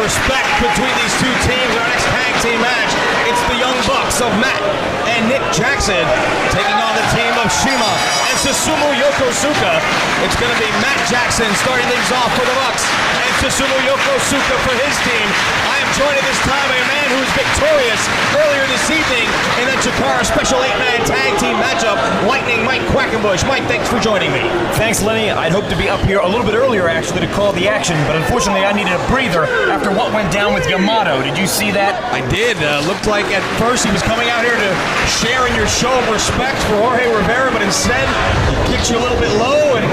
respect between these two teams in our next tag team match. It's the Young Bucks of Matt and Nick Jackson taking on the team of CIMA and Susumu Yokosuka. It's going to be Matt Jackson starting things off for the Bucks and Susumu Yokosuka for his team. I am joined at this time by a man who was victorious earlier this evening in that Chikara Special 8-Man Tag Team matchup, Lightning Mike Quackenbush. Mike, thanks for joining me. Thanks, Lenny. I'd hoped to be up here a little bit earlier, actually, to call the action, but unfortunately I needed a breather after what went down with Yamato. Did you see that? I did. Looked like at first he was coming out here to share in your show of respect for Jorge Rivera, but instead he kicked you a little bit low, and,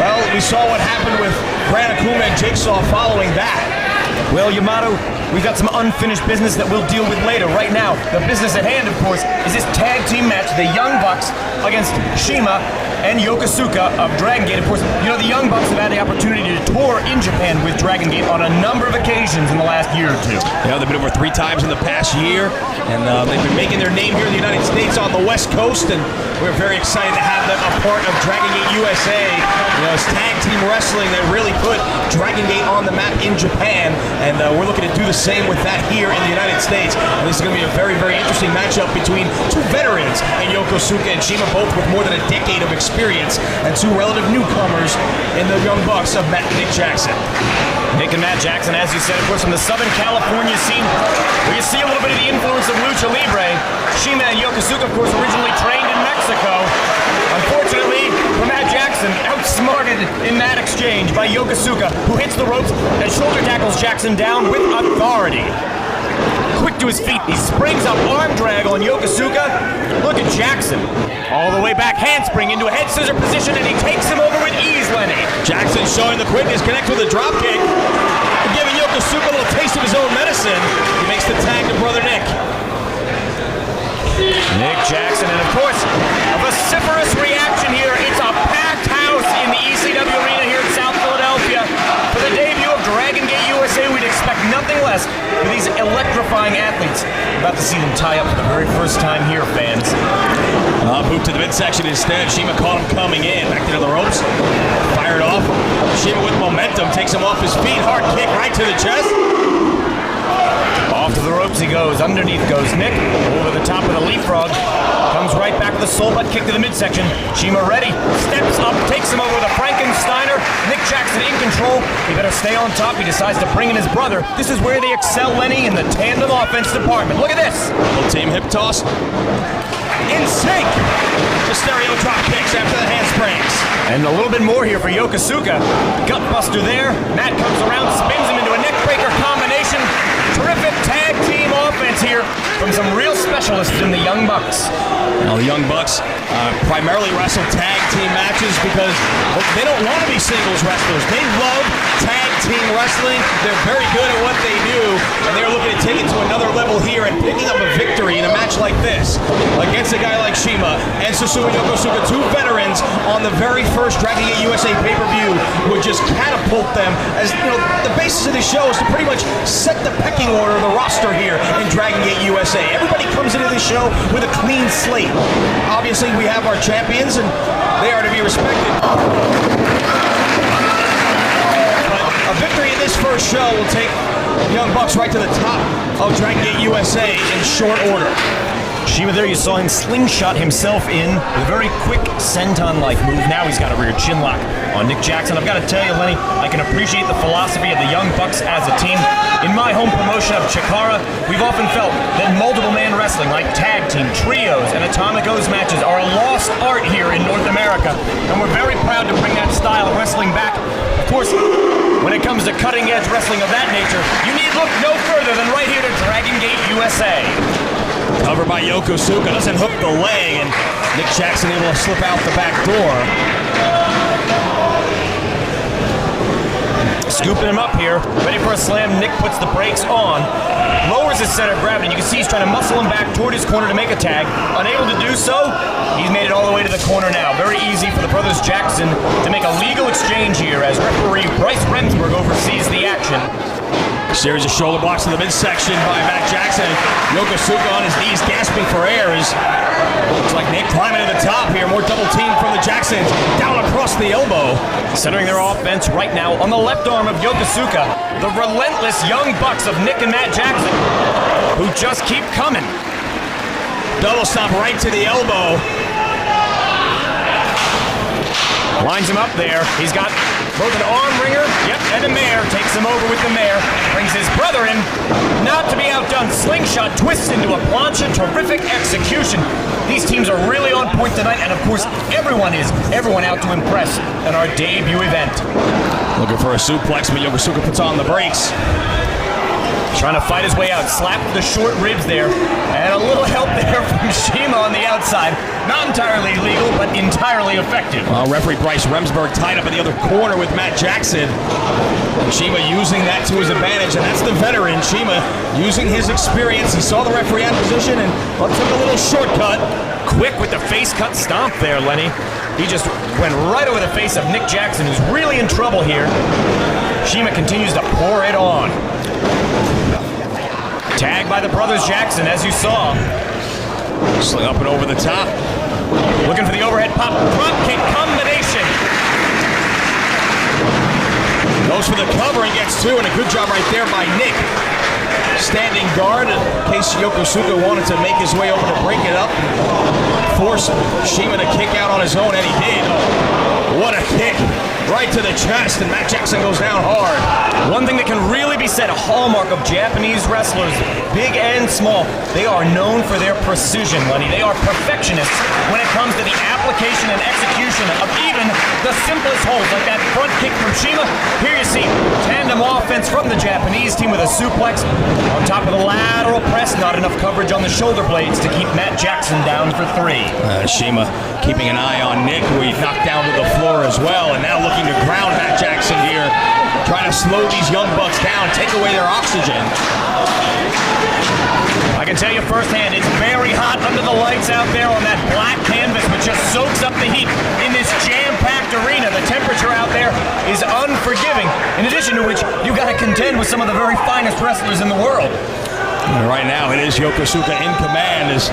well, we saw what happened with Gran Akuma and Jigsaw following that. Well, Yamato, we've got some unfinished business that we'll deal with later. Right now, the business at hand, of course, is this tag team match, the Young Bucks against CIMA and Yokosuka of Dragon Gate. Of course, you know, the Young Bucks have had the opportunity to tour in Japan with Dragon Gate on a number of occasions in the last year or two. Yeah, they've been over 3 times in the past year, and they've been making their name here in the United States on the West Coast, and we're very excited to have them a part of Dragon Gate USA. You know, it's tag team wrestling that really put Dragon Gate on the map in Japan, and we're looking to do the same with that here in the United States. And this is going to be a very, very interesting matchup between 2 veterans in Yokosuka and CIMA, both with more than a decade of experience, and 2 relative newcomers in the Young Bucks of Matt and Nick Jackson. Nick and Matt Jackson, as you said, of course, from the Southern California scene, where you see a little bit of the influence of Lucha Libre. CIMA and Yokosuka, of course, originally trained in Mexico. Unfortunately, for Matt Jackson, outsmarted in that exchange by Yokosuka, who hits the ropes and shoulder tackles Jackson down with authority. Quick to his feet, he springs up, arm drag on Yokosuka. Look at Jackson. All the way back, handspring into a head scissor position, and he takes him over with ease, Lenny. Jackson showing the quickness, connect with a drop kick, giving Yokosuka a little taste of his own medicine. He makes the tag to brother Nick. Nick Jackson, and of course, a vociferous reaction here. It's a packed house in the ECW arena here in South Philadelphia. For the debut of Dragon Gate USA, we'd expect nothing less for these electrifying athletes. About to see them tie up for the very first time here, fans. Boot to the midsection instead. CIMA caught him coming in. Back into the ropes. Fired off. CIMA with momentum takes him off his feet. Hard kick right to the chest. Off to the ropes he goes. Underneath goes Nick. Over the top of the leapfrog. Comes right back with a soul butt kick to the midsection. CIMA ready. Steps up. Takes him over with a Frankensteiner. Nick Jackson in control. He better stay on top. He decides to bring in his brother. This is where they excel, Lenny, in the tandem offense department. Look at this. Little team hip toss. In sync. The stereo drop kicks after the handsprings. And a little bit more here for Yokosuka. Gutbuster there. Matt comes around, spins him into a neckbreaker combination. Terrific tag team offense here from some real specialists in the Young Bucks. Now the Young Bucks primarily wrestle tag team matches because they don't want to be singles wrestlers. They love tag team wrestling. They're very good at what they do, and they're looking to take it to another level here and picking up a victory in a match like this against a guy like CIMA and Susumu Yokosuka, 2 veterans on the very first Dragon Gate USA pay-per-view, would just catapult them. As you know, the basis of this show is to pretty much set the pecking order of the roster here in Dragon Gate USA. Everybody comes into this show with a clean slate. Obviously, we have our champions, and they are to be respected. But a victory in this first show will take Young Bucks right to the top of Dragon Gate USA in short order. CIMA there, you saw him slingshot himself in with a very quick senton-like move. Now he's got a rear chin lock on Nick Jackson. I've got to tell you, Lenny, I can appreciate the philosophy of the Young Bucks as a team. In my home promotion of Chikara, we've often felt that multiple-man wrestling, like tag team, trios, and Atomic O's matches, are a lost art here in North America, and we're very proud to bring that style of wrestling back. Of course, when it comes to cutting-edge wrestling of that nature, you need look no further than right here to Dragon Gate USA. Covered by Yokosuka, doesn't hook the leg, and Nick Jackson able to slip out the back door. Scooping him up here, ready for a slam. Nick puts the brakes on, lowers his center of gravity. You can see he's trying to muscle him back toward his corner to make a tag. Unable to do so, he's made it all the way to the corner now. Very easy for the brothers Jackson to make a legal exchange here as referee Bryce Remsburg oversees the action. Series of shoulder blocks to the midsection by Matt Jackson. Yokosuka on his knees, gasping for air. Looks like Nick climbing to the top here. More double team from the Jacksons. Down across the elbow. Centering their offense right now on the left arm of Yokosuka. The relentless young bucks of Nick and Matt Jackson, who just keep coming. Double stomp right to the elbow. Lines him up there. He's got both an arm wringer, and a mare. Takes him over with the mare. Brings his brother in. Not to be outdone. Slingshot twists into a plancha. Terrific execution. These teams are really on point tonight, and of course, everyone out to impress in our debut event. Looking for a suplex, but Yokosuka puts on the brakes. Trying to fight his way out. Slap the short ribs there. And a little help there from CIMA on the outside. Not entirely legal, but entirely effective. Referee Bryce Remsburg tied up in the other corner with Matt Jackson. CIMA using that to his advantage, and that's the veteran. CIMA using his experience. He saw the referee out of position and took a little shortcut. Quick with the face cut stomp there, Lenny. He just went right over the face of Nick Jackson, who's really in trouble here. CIMA continues to pour it on. Tag by the brothers Jackson, as you saw. Sling up and over the top. Looking for the overhead pop. Drop kick combination. Goes for the cover and gets two, and a good job right there by Nick. Standing guard in case Yokosuka wanted to make his way over to break it up. Force CIMA to kick out on his own, and he did. What a kick. Right to the chest, and Matt Jackson goes down hard. One thing that can really be said, a hallmark of Japanese wrestlers, big and small, they are known for their precision, Lenny. They are perfectionists when it comes to the application and execution of even the simplest holds, like that front kick from CIMA. Here you see tandem offense from the Japanese team with a suplex. On top of the lateral press, not enough coverage on the shoulder blades to keep Matt Jackson down for three. CIMA keeping an eye on Nick, who he knocked down to the floor as well, and now looking to ground Matt Jackson here, trying to slow these young bucks down, take away their oxygen. I can tell you firsthand, it's very hot under the lights out there on that black canvas, which just soaks up the heat in this jam-packed arena. The temperature out there is unforgiving, in addition to which you've got to contend with some of the very finest wrestlers in the world. And right now, it is Yokosuka in command as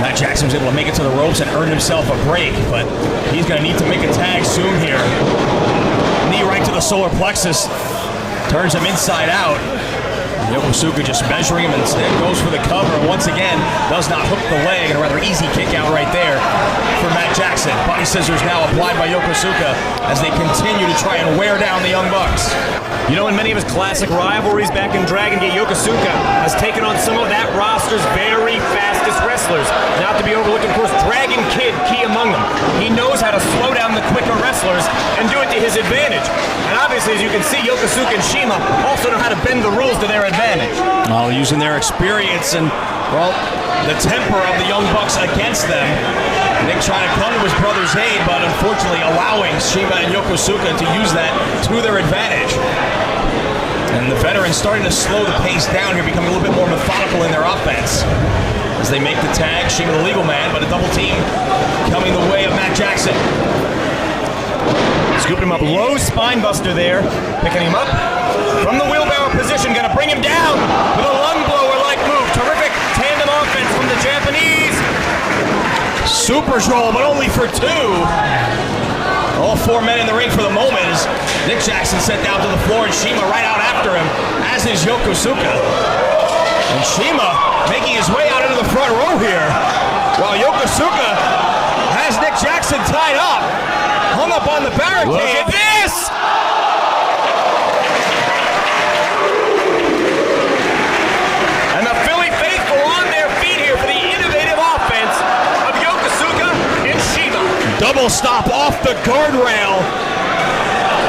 Matt Jackson was able to make it to the ropes and earn himself a break, but he's going to need to make a tag soon here. Knee right to the solar plexus, turns him inside out. Yokosuka just measuring him and instead goes for the cover. Once again, does not hook the leg, and a rather easy kick out right there for Matt Jackson. Body scissors now applied by Yokosuka as they continue to try and wear down the Young Bucks. You know, in many of his classic rivalries back in Dragon Gate, Yokosuka has taken on some of that roster's very fastest wrestlers. Not to be overlooked, of course, Dragon Kid, key among them. He knows how to slow down the quicker wrestlers and do it to his advantage. And obviously, as you can see, Yokosuka and CIMA also know how to bend the rules to their advantage. Well, using their experience and, well, the temper of the Young Bucks against them. Nick trying to come to his brother's aid, but unfortunately allowing CIMA and Yokosuka to use that to their advantage. And the veterans starting to slow the pace down here, becoming a little bit more methodical in their offense. As they make the tag, CIMA the legal man, but a double team coming the way of Matt Jackson. Scooping him up, low spine buster there. Picking him up from the wheelbarrow position, gonna bring him down with a lung blower-like move. Terrific tandem offense from the Japanese. Super roll, but only for two. All four men in the ring for the moment as Nick Jackson sent down to the floor and CIMA right out after him, as is Yokosuka. And CIMA making his way out into the front row here, while Yokosuka has Nick Jackson tied up, hung up on the barricade. Look at this! And the Philly faithful on their feet here for the innovative offense of Yokosuka and CIMA. Double stop off the guardrail.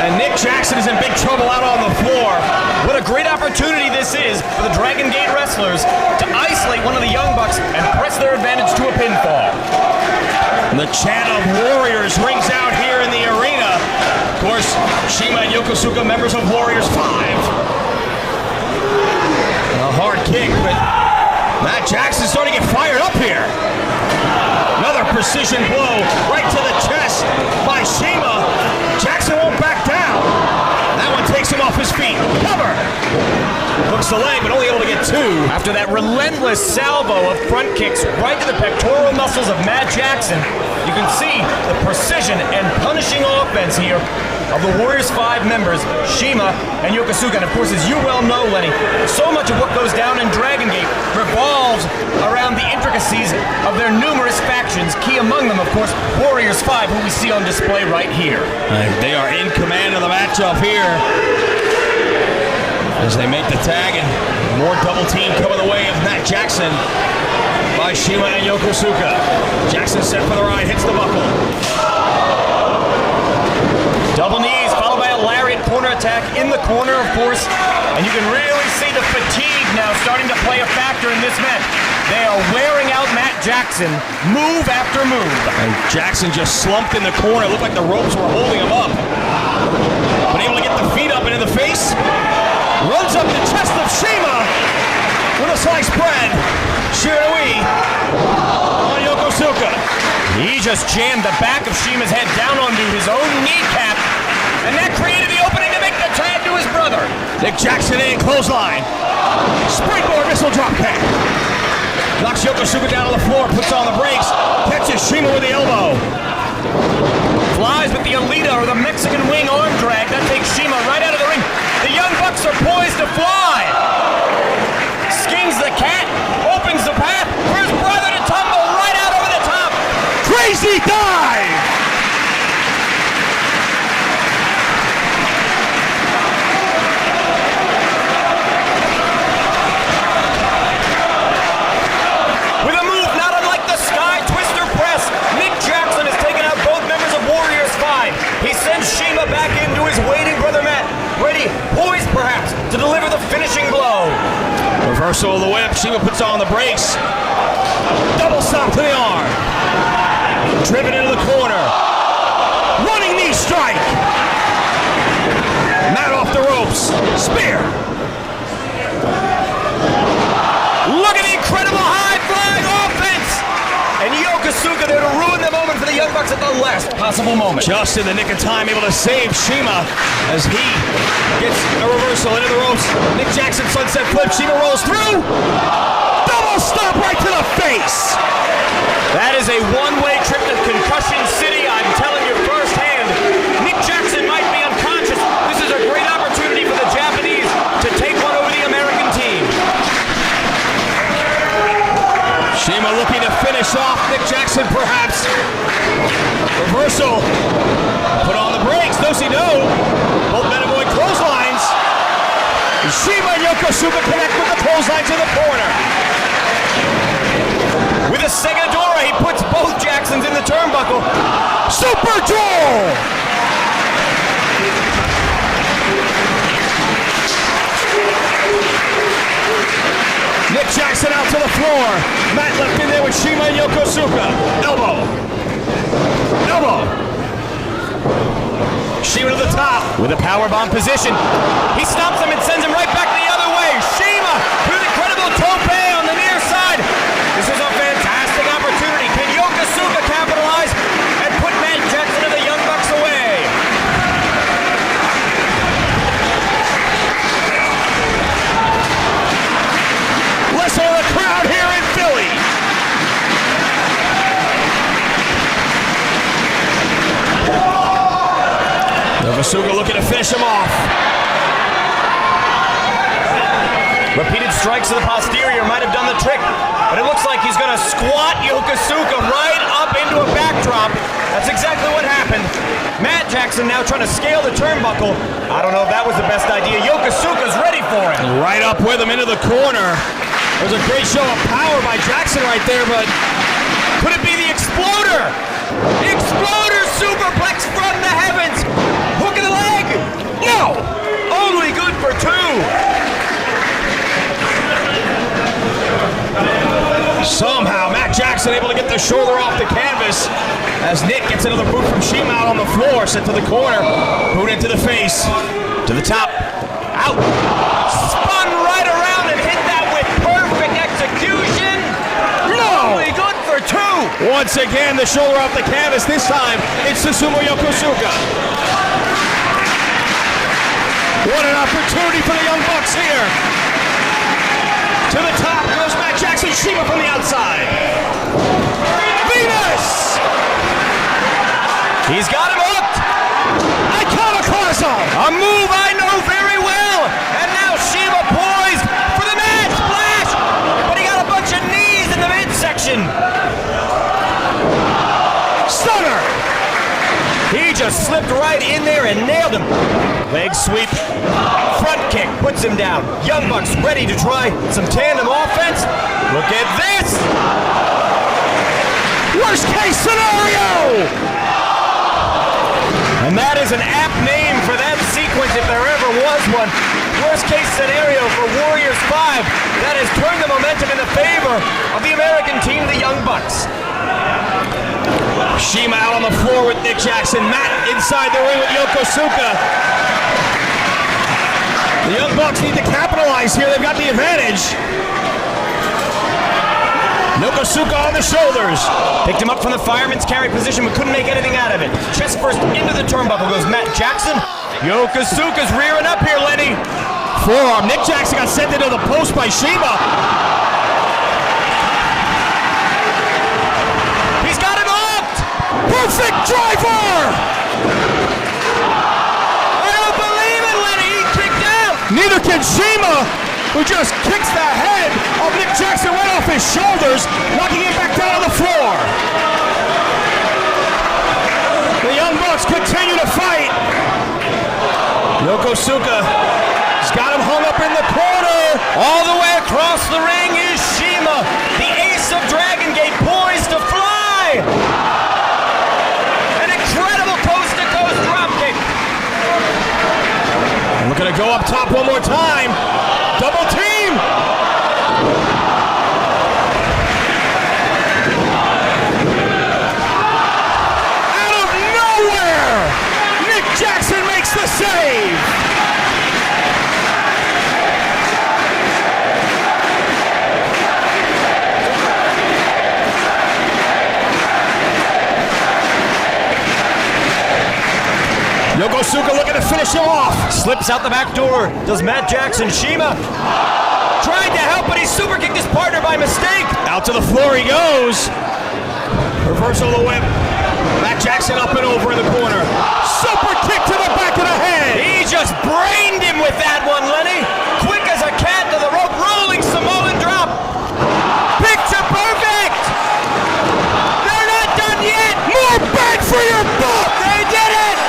And Nick Jackson is in big trouble out on the floor. What a great opportunity this is for the Dragon Gate wrestlers to isolate one of the Young Bucks and press their advantage to a pinfall. And the chant of Warriors rings out here in the arena. Of course, CIMA and Yokosuka, members of Warriors 5. A hard kick, but Matt Jackson's starting to get fired up here. Another precision blow right to the chest by CIMA. Jackson won't back down. That one takes him off his feet. Cover. across the leg, but only able to get 2. After that relentless salvo of front kicks right to the pectoral muscles of Matt Jackson, you can see the precision and punishing offense here of the Warriors 5 members, CIMA and Yokosuka. And of course, as you well know, Lenny, so much of what goes down in Dragon Gate revolves around the intricacies of their numerous factions. Key among them, of course, Warriors 5, who we see on display right here. They are in command of the matchup here as they make the tag, and more double team coming the way of Matt Jackson by CIMA and Yokosuka. Jackson set for the ride, hits the buckle. Double knees, followed by a lariat corner attack in the corner, of course. And you can really see the fatigue now starting to play a factor in this match. They are wearing out Matt Jackson, move after move. And Jackson just slumped in the corner. It looked like the ropes were holding him up. But able to get the feet up and in the face. Runs up the chest of CIMA with a sliced bread. Shiranui on Yokosuka. He just jammed the back of CIMA's head down onto his own kneecap, and that created the opening to make the tag to his brother. Nick Jackson in, clothesline. Springboard missile drop kick. Knocks Yokosuka down on the floor, puts on the brakes, catches CIMA with the elbow. Flies with the Alita, or the Mexican wing arm drag. That takes CIMA right out of the ring. The Young Bucks are poised to fly. Skins the cat, opens the path for his brother to tumble right out over the top. Crazy dive! With a move not unlike the Sky Twister press, Nick Jackson has taken out both members of Warriors 5. He sends CIMA back into his waiting brother Matt, ready, poised perhaps, to deliver the finishing blow. Reversal of the whip, CIMA puts on the brakes. Double stop to the arm. Driven into the corner. Running knee strike. Matt off the ropes. Spear. Look at the incredible high-flying offense! And Yokosuka there to ruin the moment for the Young Bucks at the last possible moment. Just in the nick of time, able to save CIMA as he gets a reversal into the ropes. Nick Jackson sunset flip. CIMA rolls through. Double stop right to the face. That is a one-way trip to Concussion City. I'm telling you firsthand, Nick Jackson might be unconscious. This is a great opportunity for the Japanese to take one over the American team. CIMA looking to finish off Nick Jackson, perhaps. Reversal. Put on the brakes. No-see-no. Both men avoid clotheslines. CIMA and Yokosuka connect with the clotheslines in the corner. With a Segadora, he puts both Jacksons in the turnbuckle. Super Joel! Nick Jackson out to the floor. Matt left in there with CIMA and Yokosuka. Elbow. Elbow. CIMA to the top. With a powerbomb position. He stops him and sends him right back the other way. CIMA with an incredible tope on the near side. This is a fantastic opportunity. Can Yokosuka capitalize and put Matt Jackson and the Young Bucks away? Listen to the crowd here in Philly. Yokosuka looking to finish him off. Repeated strikes to the posterior might have done the trick, but it looks like he's going to squat Yokosuka right up into a backdrop. That's exactly what happened. Matt Jackson now trying to scale the turnbuckle. I don't know if that was the best idea. Yokosuka's ready for it. Right up with him into the corner. It was a great show of power by Jackson right there, but could it be the Exploder? Exploder superplex from the heavens. Hook of the leg. No, only good for 2. Somehow, Matt Jackson able to get the shoulder off the canvas as Nick gets another boot from CIMA out on the floor, sent to the corner, boot into the face, to the top, out, spun right around and hit that with perfect execution. No! Only good for 2. Once again, the shoulder off the canvas. This time, it's Susumu Yokosuka. What an opportunity for the Young Bucks here. To the top goes Matt Jackson. CIMA from the outside. Venus! He's got him hooked. Iconoclasm! A move I know very well. And now CIMA poised for the net splash. But he got a bunch of knees in the midsection. Stunner! He just slipped right in there and nailed him. Leg sweep. Front kick puts him down. Young Bucks ready to try some tandem offense. Look at this. Worst case scenario! And that is an apt name for that sequence if there ever was one. Worst case scenario for Warriors 5. That has turned the momentum in the favor of the American team, the Young Bucks. CIMA out on the floor with Nick Jackson. Matt inside the ring with Yokosuka. The Young Bucks need to capitalize here. They've got the advantage. Yokosuka on the shoulders. Picked him up from the fireman's carry position, but couldn't make anything out of it. Chest first into the turnbuckle goes Matt Jackson. Yokosuka's rearing up here, Lenny. Forearm. Nick Jackson got sent into the post by CIMA. He's got him hooked. Perfect driver! I don't believe it, Lenny. He kicked out. Neither can CIMA, who just kicks the head of Nick Jackson right off his shoulders, knocking him back down on the floor. The Young Bucks continue to fight. Yokosuka has got him hung up in the corner. All the way across the ring is CIMA, the ace of Dragon Gate, poised to fly. An incredible coast-to-coast dropkick. Looking to go up top one more time. Double team. Out of nowhere, Nick Jackson makes the save. Yokosuka looking to finish him off. Slips out the back door. Does Matt Jackson. CIMA tried to help, but he super kicked his partner by mistake. Out to the floor he goes. Reversal of the whip. Matt Jackson up and over in the corner. Super kick to the back of the head. He just brained him with that one, Lenny. Quick as a cat to the rope, rolling Samoan drop. Picture perfect. They're not done yet. More bang for your buck. They did it.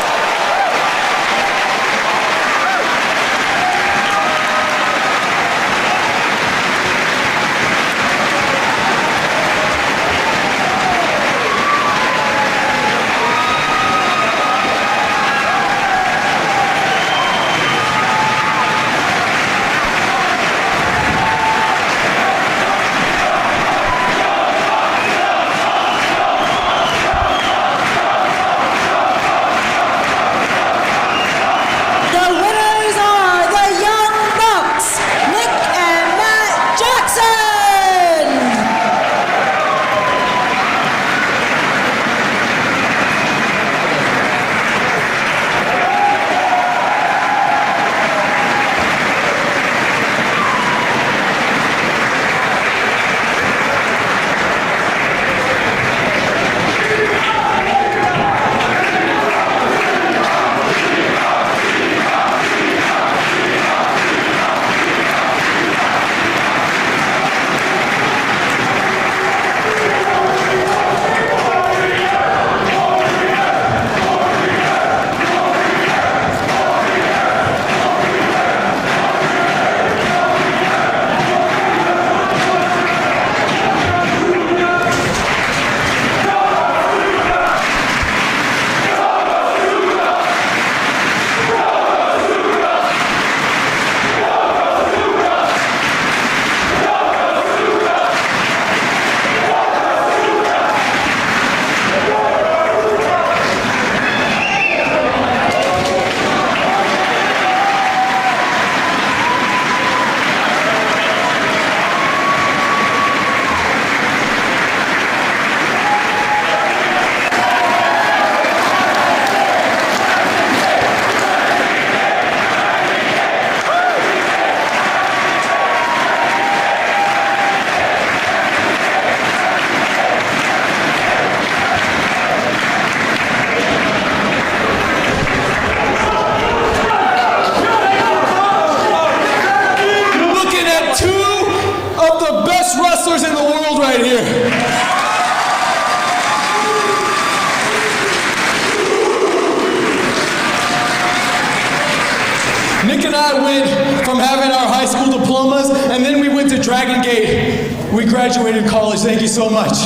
Nick and I went from having our high school diplomas, and then we went to Dragon Gate. We graduated college. Thank you so much.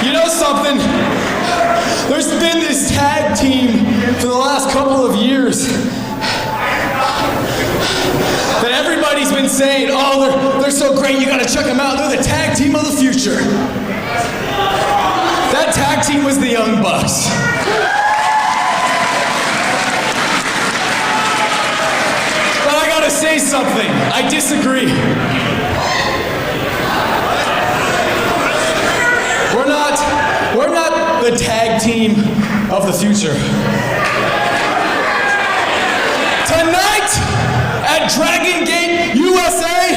You know something? There's been this tag team for the last couple of years that everybody's been saying, oh, they're so great, you gotta check them out. They're the tag team of the future. That tag team was the Young Bucks. But I gotta say something. I disagree. We're not the tag team of the future. Tonight at Dragon Gate, USA,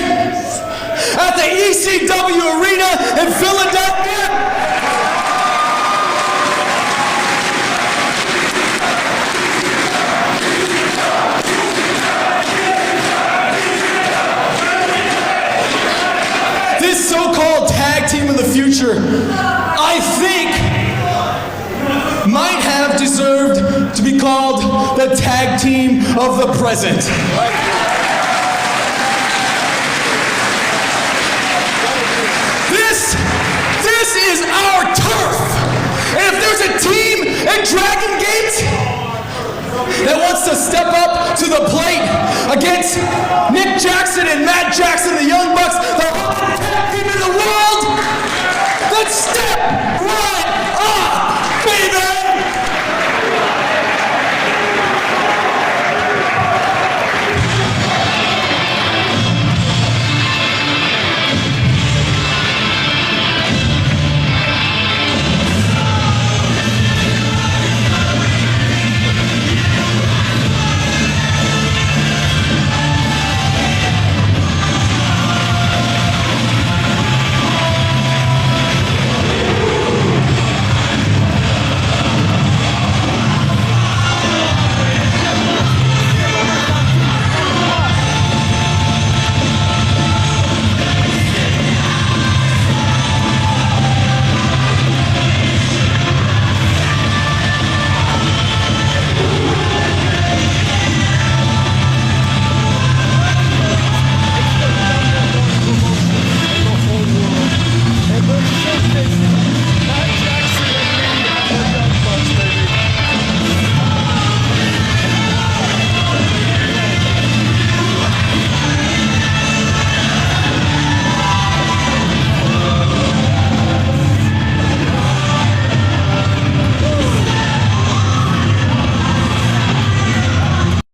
at the ECW Arena in Philadelphia, this so-called tag team of the future, I think, might have deserved to be called the tag team of the present. This is our turf. And if there's a team at Dragon Gate that wants to step up to the plate against Nick Jackson and Matt Jackson, the Young Bucks,